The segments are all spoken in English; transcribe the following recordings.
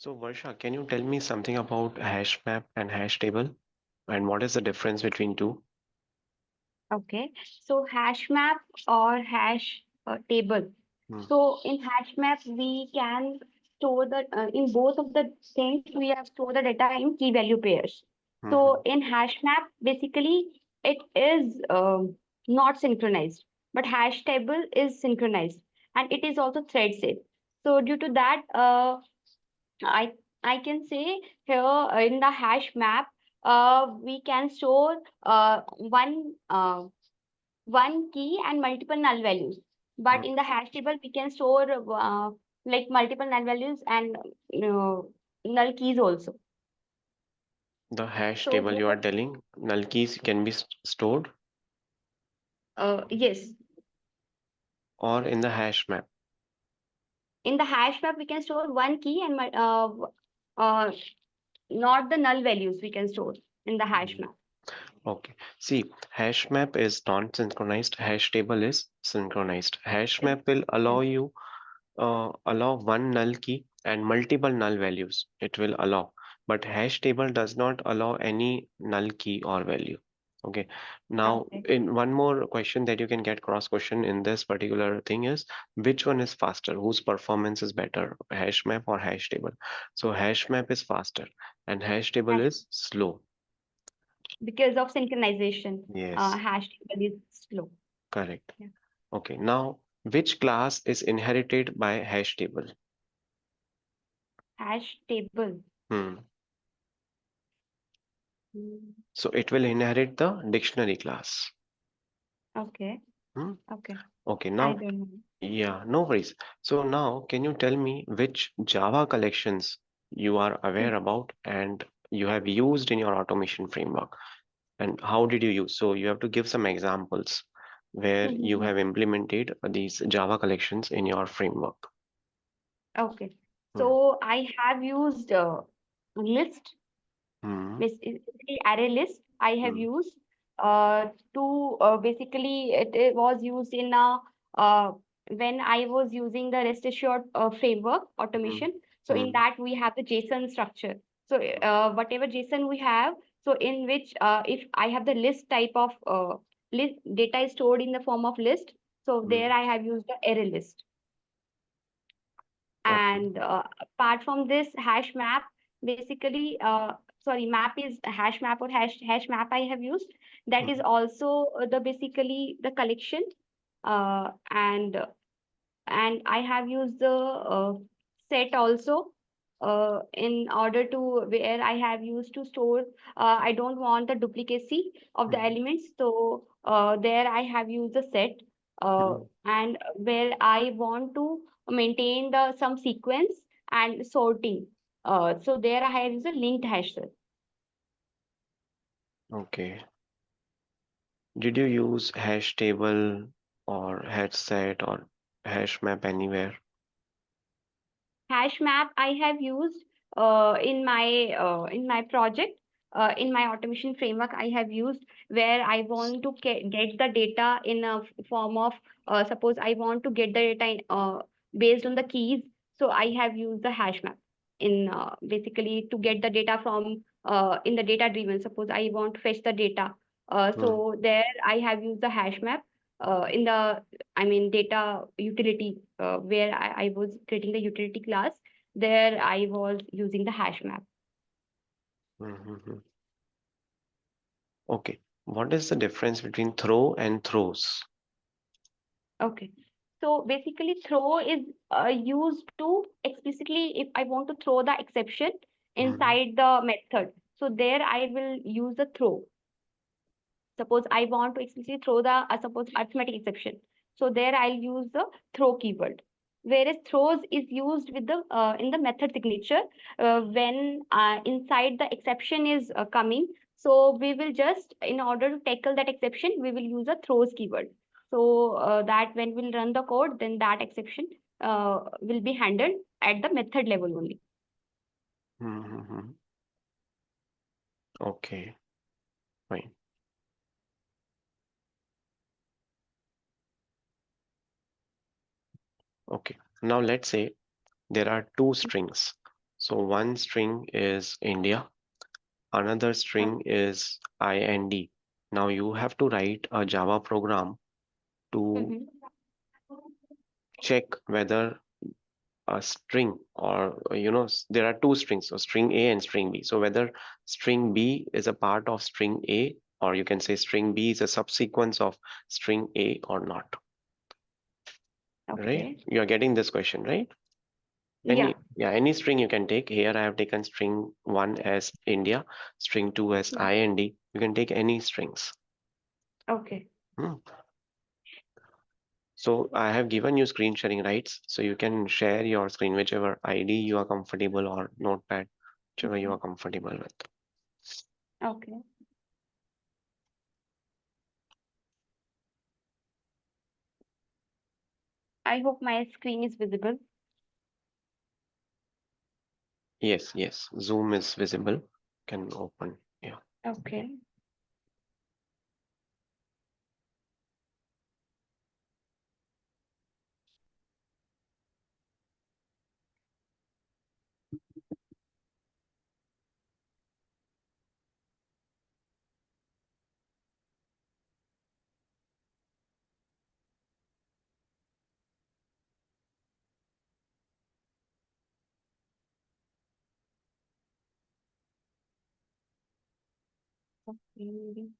So, Varsha, can you tell me something about hash map and hash table and what is the difference between two? Okay, so hash map or hash table. Hmm. So in hash map, we can store the in both of the things we have store the data in key value pairs. Hmm. So in hash map, basically it is not synchronized, but hash table is synchronized and it is also thread safe. So due to that, I I can say here in the hash map, we can store one key and multiple null values. Hmm. But in the hash table, we can store like multiple null values and null keys also. The hash So table you are both, telling, null keys can be stored yes, or in the hash map. in the hash map, we can store one key and not the null values we can store in the hash Hmm. map. Okay. See, hash map is non-synchronized, hash table is synchronized. Hash map will allow Yes. you allow one null key and multiple null values. It will allow, but hash table does not allow any null key or value. Okay. Now, Okay. in one more question that you can get cross question in this particular thing is which one is faster? Whose performance is better, hash map or hash table? So hash map is faster and hash table Hash, is slow. because of synchronization, Yes, hash table is slow. correct. Yeah. Okay. Now, which class is inherited by hash table? Hash table. Hmm. Hmm. So it will inherit the dictionary class. Okay. Hmm? Okay. Okay, I now, don't know. yeah, no worries. So now, can you tell me which Java collections you are aware about and you have used in your automation framework? And how did you use? So you have to give some examples where you Mhm. have implemented these Java collections in your framework. Okay. Hmm. So I have used list, Hmm. basically array list. I have Hmm. used to basically it was used in uh, when I was using the rest assured framework Hmm. automation. So in Hmm. that we have the JSON structure. So whatever JSON we have, so in which if I have the list type of list data is stored in the form of list. So there Hmm. I have used the array list. Okay. And apart from this hash map, basically, sorry, map is hash map or hash map I have used. That is Hmm. also the basically the collection. And I have used the set also in order to where I have used to store. I don't want the duplicacy of the Hmm. elements, so there I have used the set, Hmm. and where I want to maintain the some sequence and sorting. So there I have used a linked hash set. Okay. Did you use hash table or hash set or hash map anywhere? Hash map I have used in my project, in my automation framework I have used where I want to get the data in a form of suppose I want to get the data based on the keys. So I have used the hash map in basically to get the data from in the data driven. Suppose I want to fetch the data. Hmm. So there I have used the hash map in the I mean data utility where I was creating the utility class. There I was using the hash map. Hmm. Hmm. Okay. What is the difference between throw and throws? Okay. So basically throw is used to explicitly if I want to throw the exception Hmm. inside the method. So there I will use the throw. Suppose I want to explicitly throw the suppose arithmetic exception. So there I'll use the throw keyword. Whereas throws is used with the in the method signature when inside the exception is coming. So we will just in order to tackle that exception, we will use a throws keyword. So that when we'll run the code, then that exception will be handled at the method level only. Hmm. Okay, fine. Okay. Now let's say there are two strings. So one string is India, another string is IND. Now you have to write a Java program to Mm-hmm. check whether a string or there are two strings, so string A and string B. So whether string B is a part of string A, or you can say string B is a subsequence of string A or not, right? Okay. You are getting this question, right? Yeah. Any string you can take. Here I have taken string one as India, string two as Mm. IND. You can take any strings. Okay. Hmm. So I have given you screen sharing rights, so you can share your screen, whichever ID you are comfortable, or notepad, whichever you Mhm. are comfortable with. Okay. I hope my screen is visible. Yes, yes, Zoom is visible. Can open. Yeah. Okay. Okay.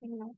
No.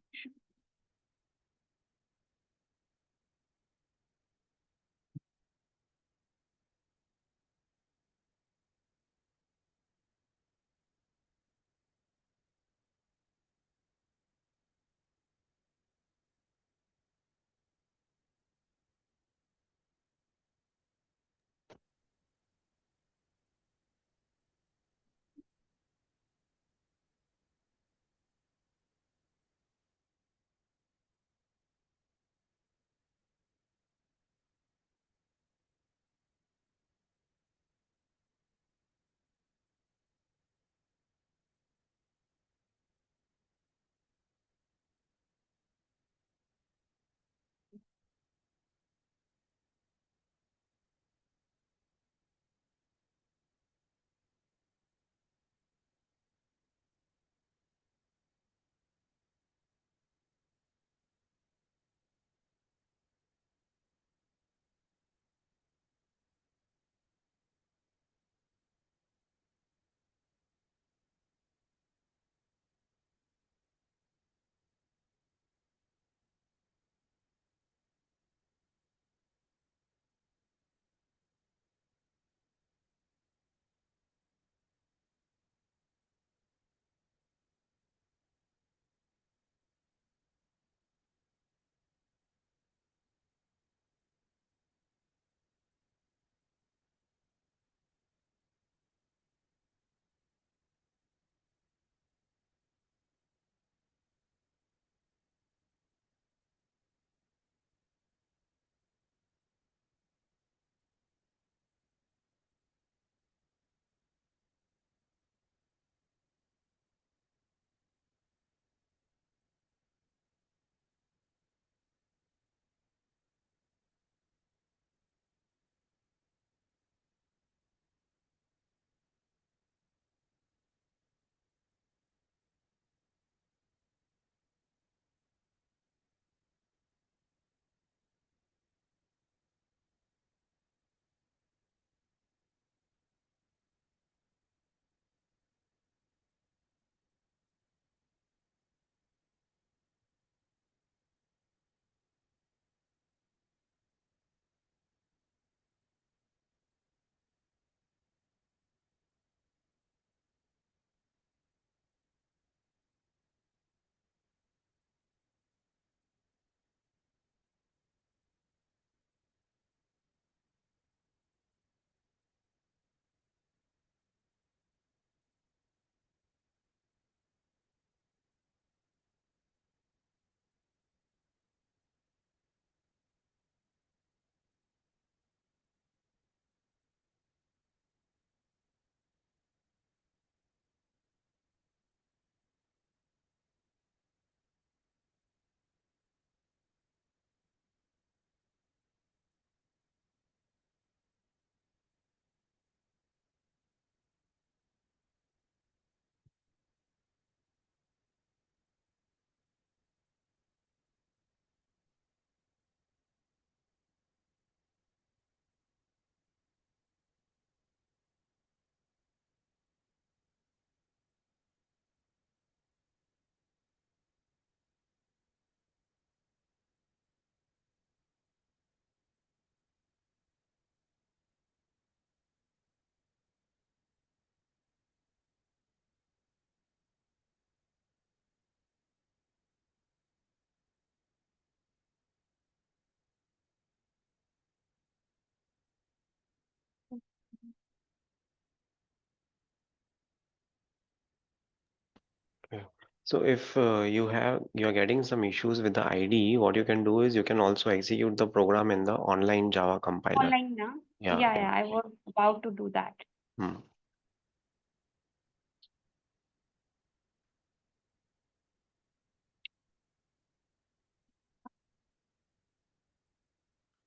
So if you are getting some issues with the IDE, what you can do is you can also execute the program in the online Java compiler. Online now? Yeah. Yeah, yeah, I was about to do that. Hmm.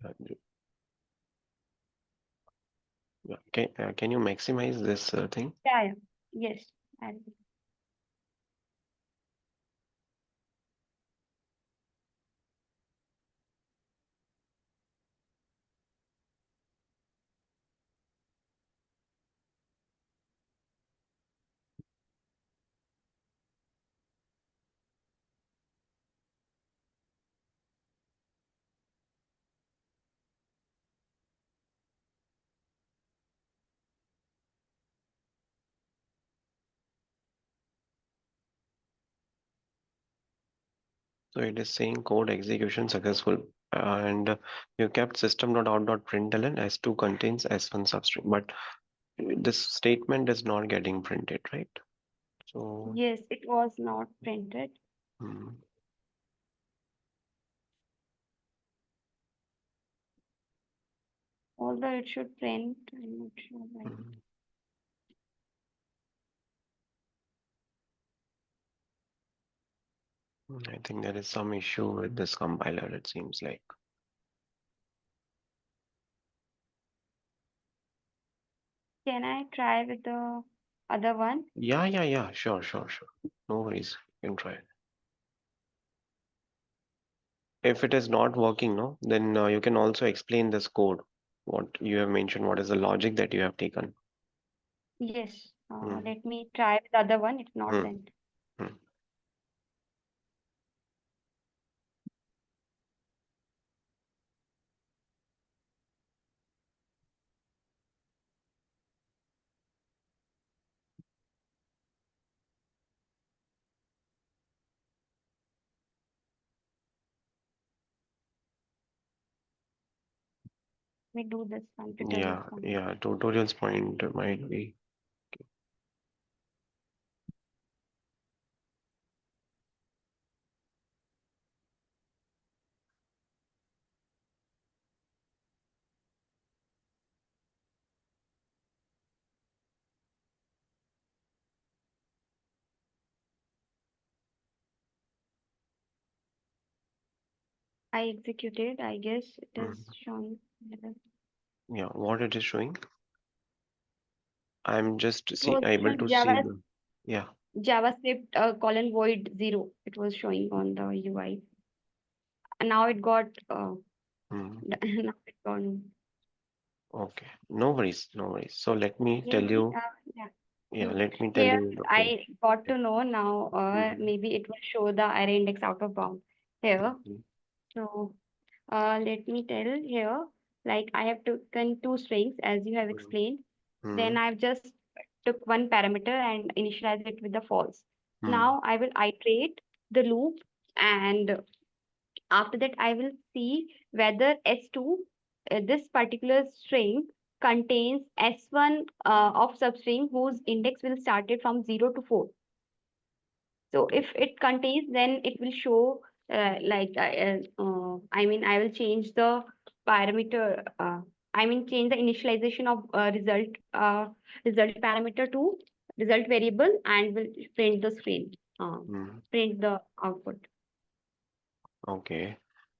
Uh, yeah. Can you maximize this thing? Yeah, yeah. Yes. I So it is saying code execution successful, and you kept system.out.println S2 contains S1 substring, but this statement is not getting printed, right? So, Yes, it was not printed. hmm, Although it should print, I'm not sure why. hmm, I think there is some issue with this compiler, it seems like. Can I try with the other one? Yeah, sure, sure, sure. No worries, you can try. If it is not working, no, then you can also explain this code, what you have mentioned, what is the logic that you have taken. Yes. Hmm, Let me try with the other one. If not, hmm, then hmm. we do this one, tutorials Yeah, one. yeah, tutorials point might be. I executed. I guess it Hmm. is showing error. Yeah, what it is showing. I'm just It see was able to see the. Yeah. JavaScript colon void 0. It was showing on the UI. And now it got Hmm. now it gone. Okay. No worries, no worries. So let me tell Maybe you. yeah. Yeah, Mm. let me tell Here you the code. I got to know now. Hmm. Maybe it will show the array index out of bound here. So let me tell here. Like I have taken two strings as you have explained. Hmm. Then I've just took one parameter and initialized it with the false. Hmm. Now I will iterate the loop, and after that I will see whether S2, this particular string contains S1 of substring whose index will started from 0 to 4. So if it contains, then it will show I mean, I will change the parameter. I mean, change the initialization of result parameter to result variable, and will print the screen, Hmm. print the output. Okay.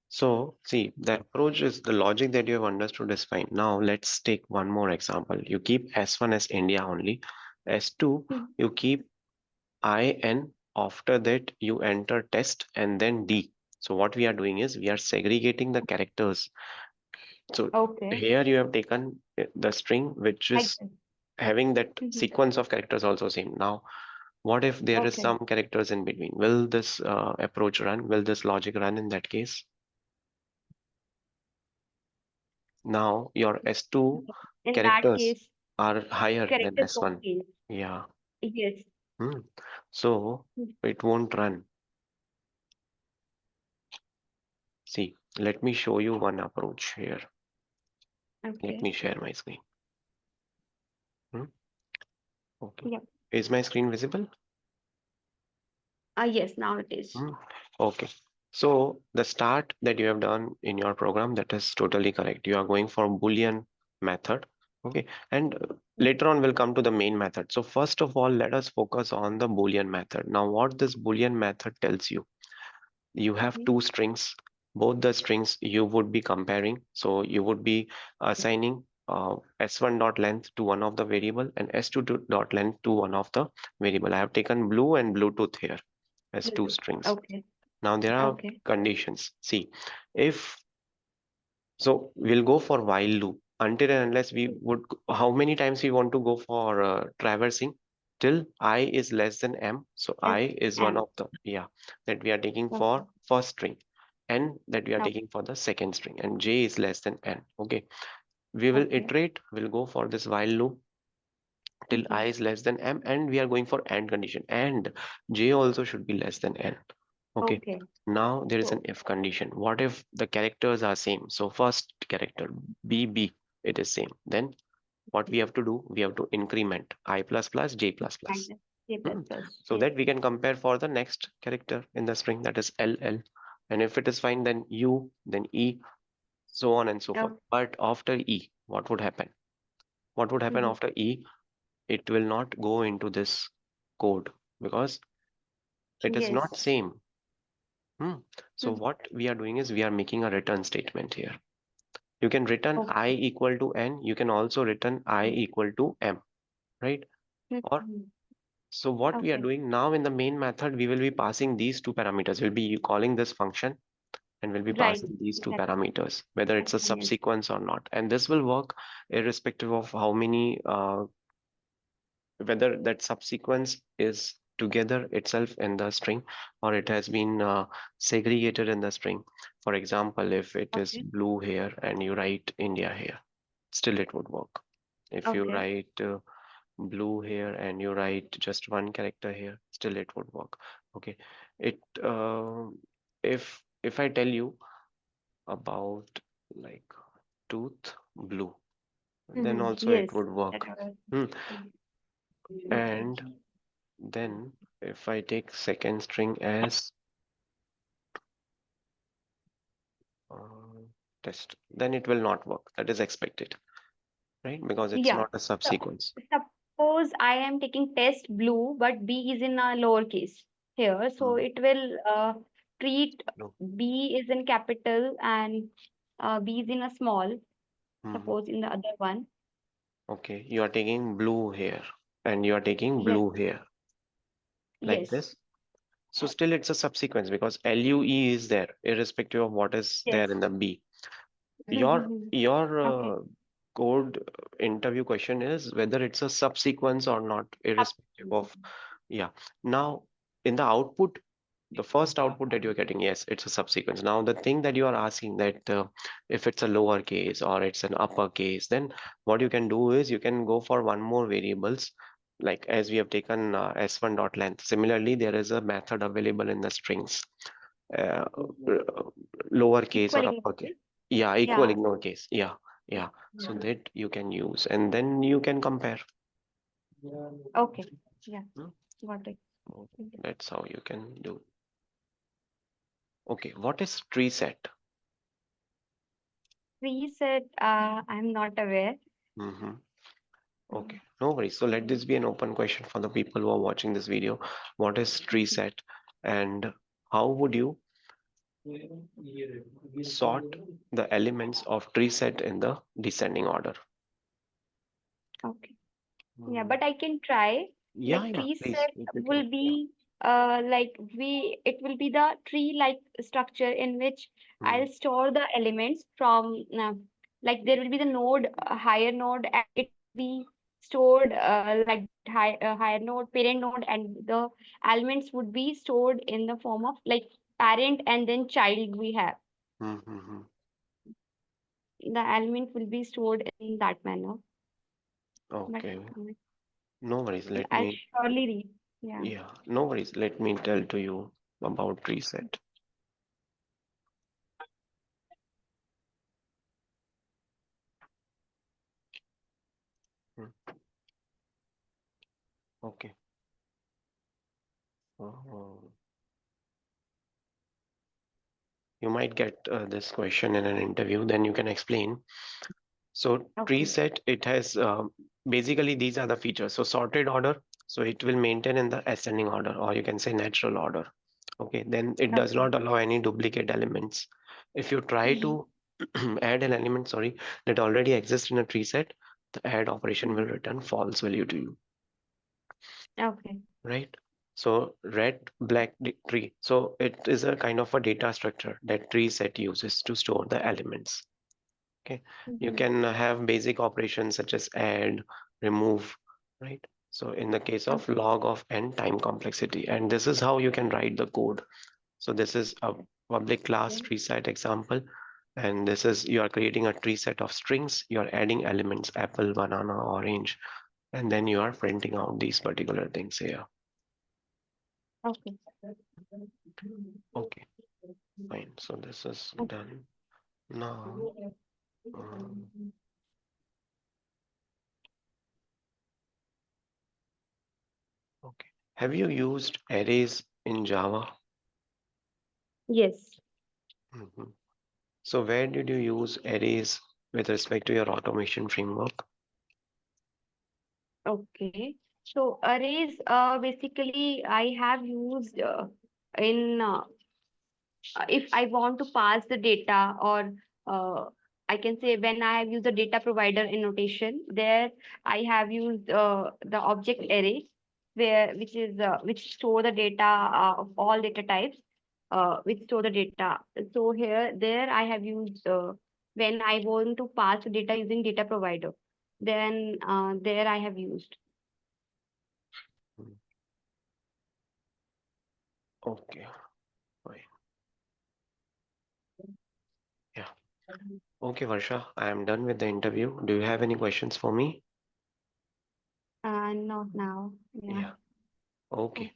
So, see, the approach is the logic that you have understood is fine. Now, let's take one more example. You keep S1 as India only. S2, Hmm. you keep IN. After that, you enter test and then D. So, what we are doing is we are segregating the characters. So, Okay, here you have taken the string which like is this. having that Mhm. sequence of characters also same. Now, what if there is Okay. some characters in between? Will this approach run? Will this logic run in that case? Now your S2 In that characters case, are higher than characters got S1. changed. Yeah. Yes. Hmm. So Hmm. it won't run. See, let me show you one approach here. Let Okay. me share my screen. Hmm. Okay. Yeah. Is my screen visible? Yes, now it is. Hmm. Okay. So the start that you have done in your program, that is totally correct. You are going for Boolean method. Okay. And later on we'll come to the main method. So first of all, let us focus on the Boolean method. Now, what this Boolean method tells you, you have Okay. two strings. Both the strings you would be comparing. So you would be assigning s1 dot length to one of the variable and s2 dot length to one of the variable. I have taken blue and Bluetooth here as two strings. Okay. Now there are Okay. conditions. See, if so, we'll go for while loop until and unless we would, how many times we want to go for traversing till I is less than m. So Yes. I is one And of the, yeah, that we are taking okay. for first string, n that we are No. taking for the second string, and j is less than n. Okay, we will Okay. iterate, we'll go for this while loop till I Okay. is less than m, and we are going for AND condition, and j also should be less than n. Okay, Okay. now there is an So if condition. What if the characters are same? So first character bb, it is same. Then what we have to do? We have to increment I plus plus j plus plus. minus a plus Hmm. plus So j. that we can compare for the next character in the string, that is ll. And if it is fine, then u, then e, so on and so forth. Oh. But after e, what would happen? What would happen Mhm. after e? It will not go into this code because it is not Yes. same. Hmm. So Mhm. what we are doing is we are making a return statement here. You can return I Okay. equal to n. You can also return I equal to m, right? Or Mhm. so what we are Okay. doing now in the main method, we will be passing these two parameters. We'll be calling this function and we'll be Right. passing these two Exactly. parameters, whether it's a Yes. subsequence or not. And this will work irrespective of how many whether that subsequence is together itself in the string or it has been segregated in the string. For example, if it is Okay. blue here and you write India here, still it would work. If you Okay. write blue here and you write just one character here, still it would work. Okay. It if I tell you about like tooth blue, then also it Yes. would That work. was. Hmm. Okay. And then if I take second string as uh, test, then it will not work. That is expected, right? Because it's Yeah. not a So subsequence. suppose I am taking test blue, but B is in a lowercase here, so Mm. it will treat No. B is in capital and B is in a small. Mhm. Suppose in the other one. Okay, you are taking blue here and you are taking Yes. blue here like Yes. this. So still it's a subsequence because LUE is there, irrespective of what is there Yes. in the B. Your Mhm. your Okay. code interview question is whether it's a subsequence or not, Up. irrespective of, yeah. Now in the output, the first output that you're getting, yes, it's a subsequence. Now the thing that you are asking that if it's a lower case or it's an upper case, then what you can do is you can go for one more variables, like as we have taken s1 dot length. Similarly, there is a method available in the strings, uh, lower case or Equal upper case. ignore. Yeah, equal Yeah. ignore case. Yeah, yeah. So Mhm. that you can use, and then you can compare. Okay. Yeah. Hmm? Got it. So that's how you can do. Okay, what is tree set? Preset, I'm not aware. Mm-hmm. Okay, Um, no worries. So let this be an open question for the people who are watching this video. What is tree mhm. set, and how would you sort the elements of tree set in the descending order? Okay. Yeah, Mm, but I can try. yeah, Like yeah, tree please, set if you can. will Yeah. be like it will be the tree like structure in which Mm, I'll store the elements from like there will be the node higher node and it will be stored like that higher node parent node and the elements would be stored in the form of like parent and then child we have. mm, mm, mm. The element will be stored in that manner. But Okay, no worries. Let I'll me, surely read. Yeah. yeah, no worries. Let me tell to you about tree set. Mm, okay. you might get this question in an interview, then you can explain. So tree Okay. set, it has basically these are the features. So sorted order, so it will maintain in the ascending order, or you can say natural order. Okay, then it does Okay. not allow any duplicate elements. If you try Mm-hmm. to add an element, sorry, that already exists in a tree set, the add operation will Mm-hmm. return false value to you, Okay. right? So red, black tree. So it is a kind of a data structure that tree set uses to store the elements. Okay, you Mm-hmm. can have basic operations such as add, remove, right? So in the case of Okay. log of n time complexity, and this is how you can write the code. So this is a public class Okay. tree set example, and this is you are creating a tree set of strings. You are adding elements apple, banana, orange, and then you are printing out these particular things here. Okay. Okay, fine. So this is done now. um, okay. Have you used arrays in Java? Yes. Mhm. So where did you use arrays with respect to your automation framework? Okay. So arrays, basically, I have used in if I want to pass the data, or uh, I can say when I have used the data provider in notation, there I have used the object array, where which store the data of all data types, which store the data. So here there I have used when I want to pass the data using data provider, then there I have used. Mm, okay, fine. Yeah. Okay, Varsha, I am done with the interview. Do you have any questions for me? Not now. Yeah. Yeah. Okay.